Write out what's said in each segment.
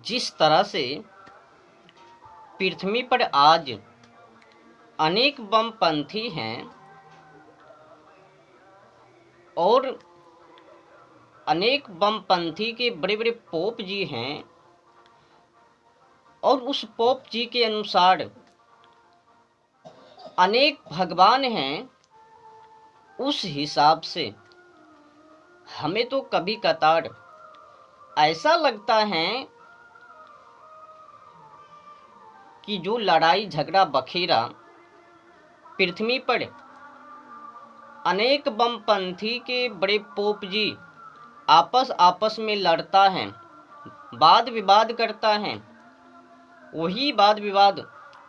जिस तरह से पृथ्वी पर आज अनेक वामपंथी हैं और अनेक वामपंथी के बड़े बड़े पोप जी हैं, और उस पोप जी के अनुसार अनेक भगवान हैं, उस हिसाब से हमें तो कभी कतार ऐसा लगता है कि जो लड़ाई झगड़ा बखेरा पृथ्वी पर अनेक वामपंथी के बड़े पोप जी आपस में लड़ता है, वाद विवाद करता है, वही वाद विवाद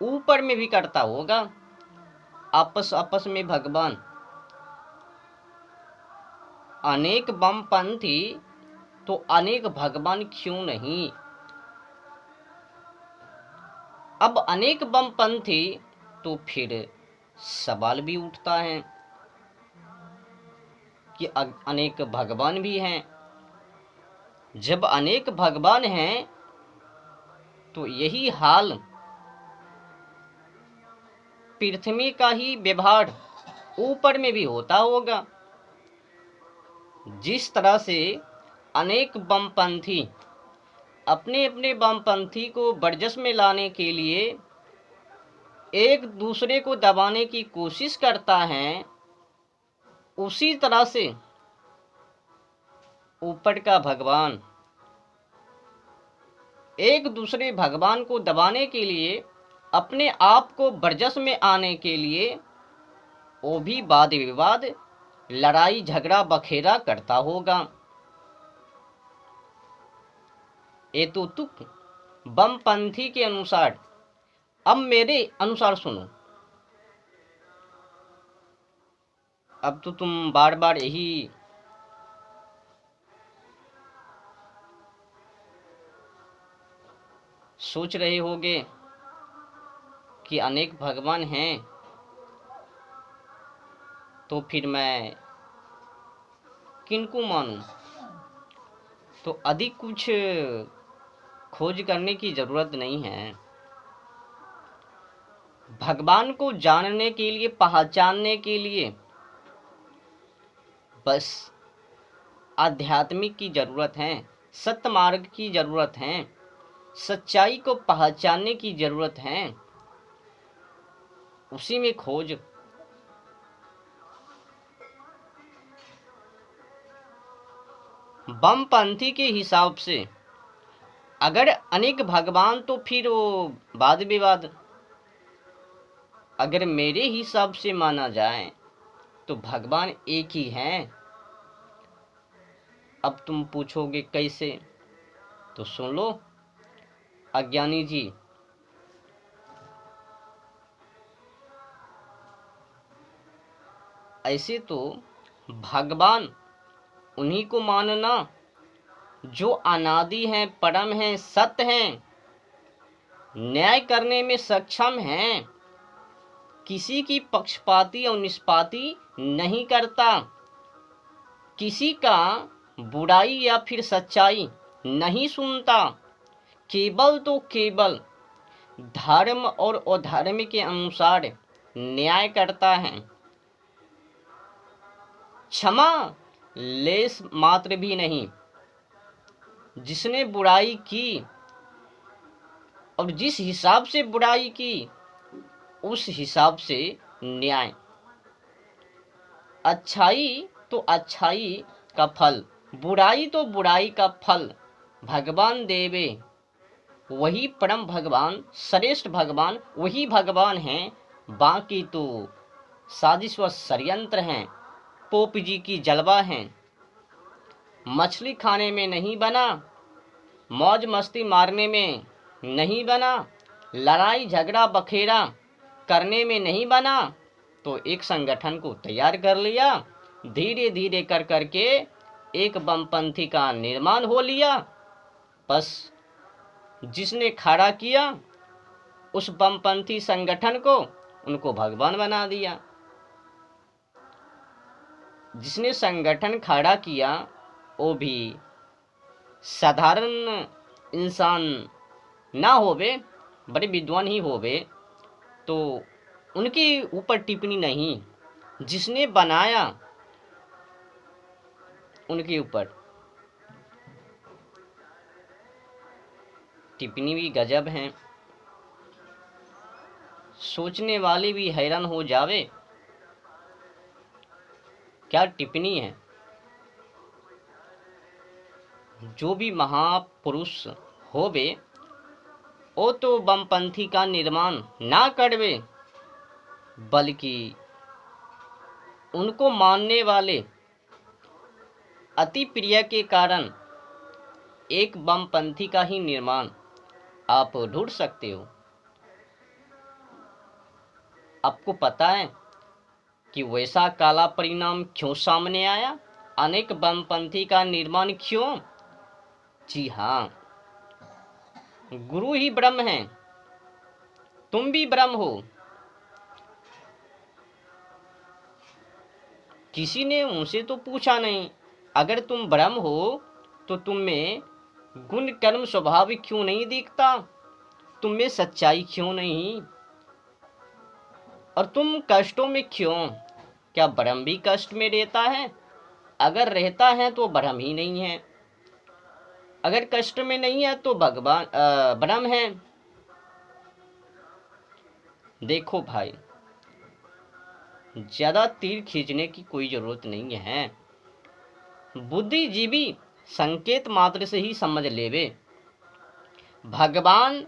ऊपर में भी करता होगा आपस में भगवान। अनेक वामपंथी तो अनेक भगवान क्यों नहीं। अब अनेक वामपंथी तो फिर सवाल भी उठता है कि अनेक भगवान भी हैं। जब अनेक भगवान हैं तो यही हाल पृथ्वी का ही व्यवहार ऊपर में भी होता होगा। जिस तरह से अनेक वामपंथी अपने अपने वामपंथी को वर्चस्व में लाने के लिए एक दूसरे को दबाने की कोशिश करता है, उसी तरह से ऊपर का भगवान एक दूसरे भगवान को दबाने के लिए, अपने आप को वर्चस्व में आने के लिए वो भी वाद विवाद लड़ाई झगड़ा बखेरा करता होगा। ये तो तुक वामपंथी के अनुसार। अब मेरे अनुसार सुनो। अब तो तुम बार बार यही सोच रहे होगे कि अनेक भगवान हैं, तो फिर मैं किनको मानूं। तो अधिक कुछ खोज करने की जरूरत नहीं है। भगवान को जानने के लिए, पहचानने के लिए बस आध्यात्मिक की जरूरत है, सत्य मार्ग की जरूरत है, सच्चाई को पहचानने की जरूरत है। उसी में खोज। वामपंथी के हिसाब से अगर अनेक भगवान तो फिर वो वाद विवाद। अगर मेरे हिसाब से माना जाए तो भगवान एक ही हैं। अब तुम पूछोगे कैसे, तो सुन लो अज्ञानी जी। ऐसे तो भगवान उन्हीं को मानना जो अनादि हैं, परम हैं, सत्य हैं, न्याय करने में सक्षम हैं, किसी की पक्षपाती और निष्पाती नहीं करता, किसी का बुराई या फिर सच्चाई नहीं सुनता, केवल तो केवल धर्म और अधर्म के अनुसार न्याय करता है। क्षमा लेस मात्र भी नहीं। जिसने बुराई की और जिस हिसाब से बुराई की, उस हिसाब से न्याय। अच्छाई तो अच्छाई का फल, बुराई तो बुराई का फल भगवान देवे। वही परम भगवान, श्रेष्ठ भगवान वही भगवान हैं। बाकी तो साजिश व षड्यंत्र हैं, पोप जी की जलवा हैं। मछली खाने में नहीं बना, मौज मस्ती मारने में नहीं बना, लड़ाई झगड़ा बखेरा करने में नहीं बना, तो एक संगठन को तैयार कर लिया। धीरे धीरे कर करके एक वामपंथी का निर्माण हो लिया। बस जिसने खड़ा किया उस वामपंथी संगठन को, उनको भगवान बना दिया। जिसने संगठन खड़ा किया वो भी साधारण इंसान ना होवे, बड़े विद्वान ही होवे, तो उनके ऊपर टिप्पणी नहीं, जिसने बनाया उनके ऊपर टिप्पणी भी गजब हैं। सोचने वाले भी हैरान हो जावे, क्या टिप्पणी है। जो भी महापुरुष होवे वो तो वामपंथी का निर्माण ना करवे, बल्कि उनको मानने वाले अति प्रिय के कारण एक वामपंथी का ही निर्माण आप ढूंढ सकते हो। आपको पता है कि वैसा काला परिणाम क्यों सामने आया, अनेक वामपंथी का निर्माण क्यों? जी हाँ, गुरु ही ब्रह्म है, तुम भी ब्रह्म हो। किसी ने उनसे तो पूछा नहीं, अगर तुम ब्रह्म हो तो तुम में गुण कर्म स्वभाव क्यों नहीं दिखता, तुम में सच्चाई क्यों नहीं, और तुम कष्टों में क्यों? क्या ब्रह्म भी कष्ट में रहता है? अगर रहता है तो ब्रह्म ही नहीं है, अगर कष्ट में नहीं है तो भगवान ब्रह्म है। देखो भाई, ज्यादा तीर खींचने की कोई जरूरत नहीं है, बुद्धिजीवी संकेत मात्र से ही समझ लेवे। भगवान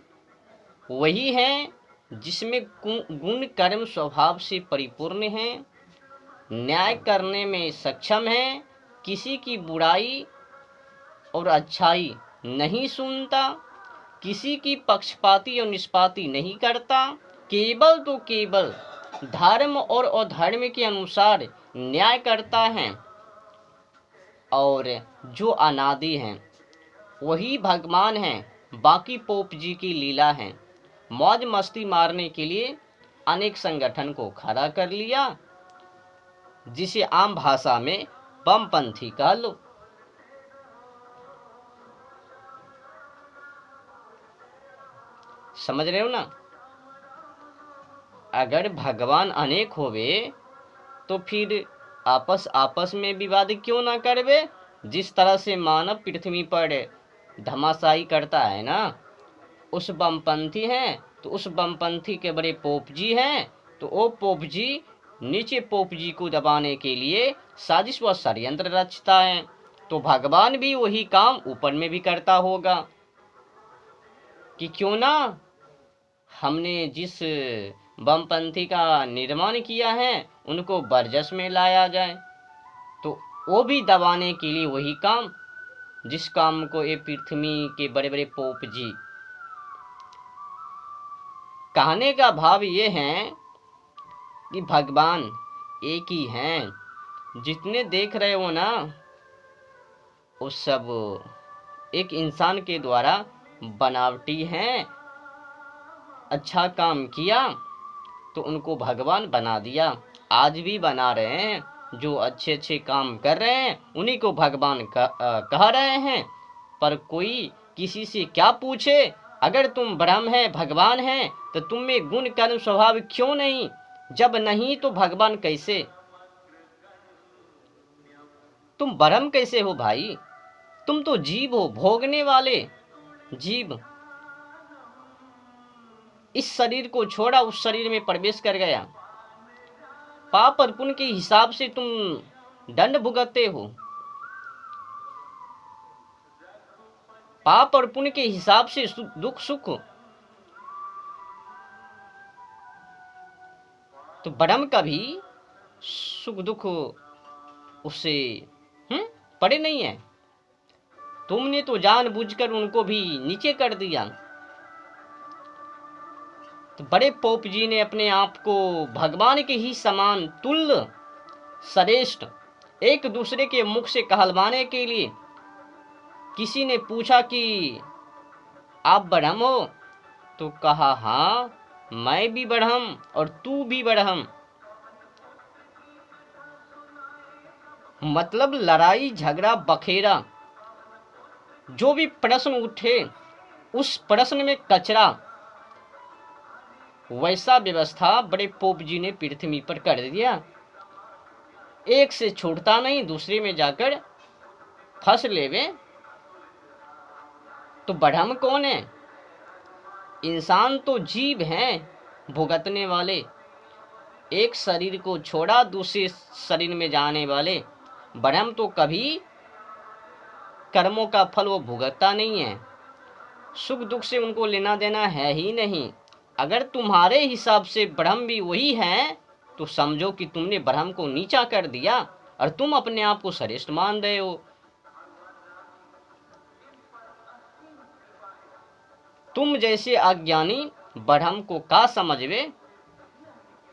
वही है जिसमें गुण कर्म स्वभाव से परिपूर्ण है, न्याय करने में सक्षम है, किसी की बुराई और अच्छाई नहीं सुनता, किसी की पक्षपाती और निष्पाती नहीं करता, केवल तो केवल धर्म और अधर्म के अनुसार न्याय करता है, और जो अनादि हैं वही भगवान हैं, बाकी पोप जी की लीला है। मौज मस्ती मारने के लिए अनेक संगठन को खड़ा कर लिया, जिसे आम भाषा में वामपंथी कह लो। समझ रहे हो ना? अगर भगवान अनेक होवे तो फिर आपस में विवाद क्यों ना करवे? जिस तरह से मानव पृथ्वी पर धमासाई करता है ना, उस वामपंथी हैं तो उस वामपंथी के बड़े पोप जी हैं, तो वो पोप जी नीचे पोप जी को दबाने के लिए साजिश व षड्यंत्र रचता है, तो भगवान भी वही काम ऊपर में भी करता होगा कि क्यों ना हमने जिस वामपंथी का निर्माण किया है उनको बरजस में लाया जाए। तो वो भी दबाने के लिए वही काम, जिस काम को ये पृथ्वी के बड़े बड़े पोप जी। कहने का भाव ये है कि भगवान एक ही हैं, जितने देख रहे हो ना वो सब एक इंसान के द्वारा बनावटी हैं। अच्छा काम किया तो उनको भगवान बना दिया, आज भी बना रहे हैं, जो अच्छे अच्छे काम कर रहे हैं उन्हीं को भगवान कह रहे हैं। पर कोई किसी से क्या पूछे, अगर तुम ब्रह्म है भगवान है तो तुम में गुण कर्म स्वभाव क्यों नहीं? जब नहीं तो भगवान कैसे? तुम ब्रह्म कैसे हो भाई? तुम तो जीव हो, भोगने वाले जीव। इस शरीर को छोड़ा, उस शरीर में प्रवेश कर गया, पाप और पुण्य के हिसाब से तुम दंड भुगतते हो, पाप और पुण्य के हिसाब से दुख सुख। तो ब्रह्म का भी सुख दुख उससे पड़े नहीं है। तुमने तो जानबूझकर उनको भी नीचे कर दिया। तो बड़े पोप जी ने अपने आप को भगवान के ही समान तुल्य श्रेष्ठ एक दूसरे के मुख से कहलवाने के लिए, किसी ने पूछा कि आप ब्रह्म हो, तो कहा हाँ मैं भी ब्रह्म और तू भी ब्रह्म। मतलब लड़ाई झगड़ा बखेरा जो भी प्रश्न उठे उस प्रश्न में कचरा, वैसा व्यवस्था बड़े पोप जी ने पृथ्वी पर कर दिया। एक से छूटता नहीं, दूसरे में जाकर फंस लेवे। तो ब्रह्म कौन है? इंसान तो जीव हैं भुगतने वाले, एक शरीर को छोड़ा दूसरे शरीर में जाने वाले। ब्रह्म तो कभी कर्मों का फल वो भुगतता नहीं है, सुख दुख से उनको लेना देना है ही नहीं। अगर तुम्हारे हिसाब से ब्रह्म भी वही है तो समझो कि तुमने ब्रह्म को नीचा कर दिया और तुम अपने आप को श्रेष्ठ मान रहे हो। तुम जैसे अज्ञानी ब्रह्म को का समझवे?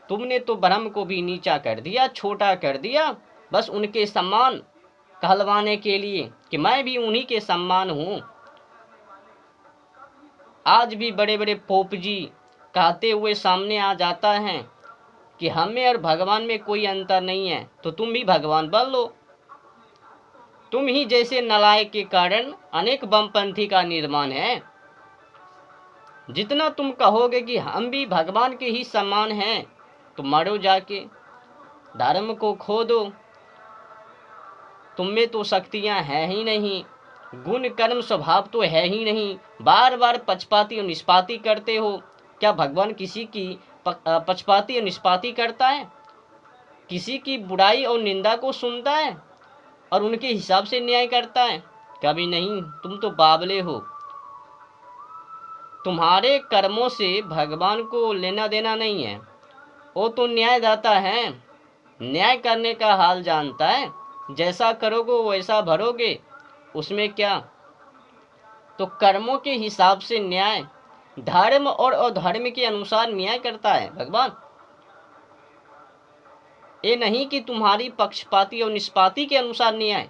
तुमने तो ब्रह्म को भी नीचा कर दिया, छोटा कर दिया, बस उनके सम्मान कहलवाने के लिए कि मैं भी उन्हीं के सम्मान हूं। आज भी बड़े बड़े पोप जी कहते हुए सामने आ जाता है कि हमें और भगवान में कोई अंतर नहीं है, तो तुम भी भगवान बन लो। तुम ही जैसे नालायक के कारण अनेक बमपंथी का निर्माण है। जितना तुम कहोगे कि हम भी भगवान के ही समान हैं, तो मरो जाके, धर्म को खो दो। तुम में तो शक्तियां हैं ही नहीं, गुण कर्म स्वभाव तो है ही नहीं, बार बार पक्षपाती और निष्पाती करते हो। क्या भगवान किसी की पक्षपाती और निष्पाती करता है? किसी की बुराई और निंदा को सुनता है और उनके हिसाब से न्याय करता है? कभी नहीं। तुम तो बावले हो। तुम्हारे कर्मों से भगवान को लेना देना नहीं है, वो तो न्यायदाता है, न्याय करने का हाल जानता है। जैसा करोगे वैसा भरोगे, उसमें क्या। तो कर्मों के हिसाब से न्याय, धर्म और अधर्म के अनुसार न्याय करता है भगवान। ये नहीं कि तुम्हारी पक्षपाती और निष्पाती के अनुसार न्याय।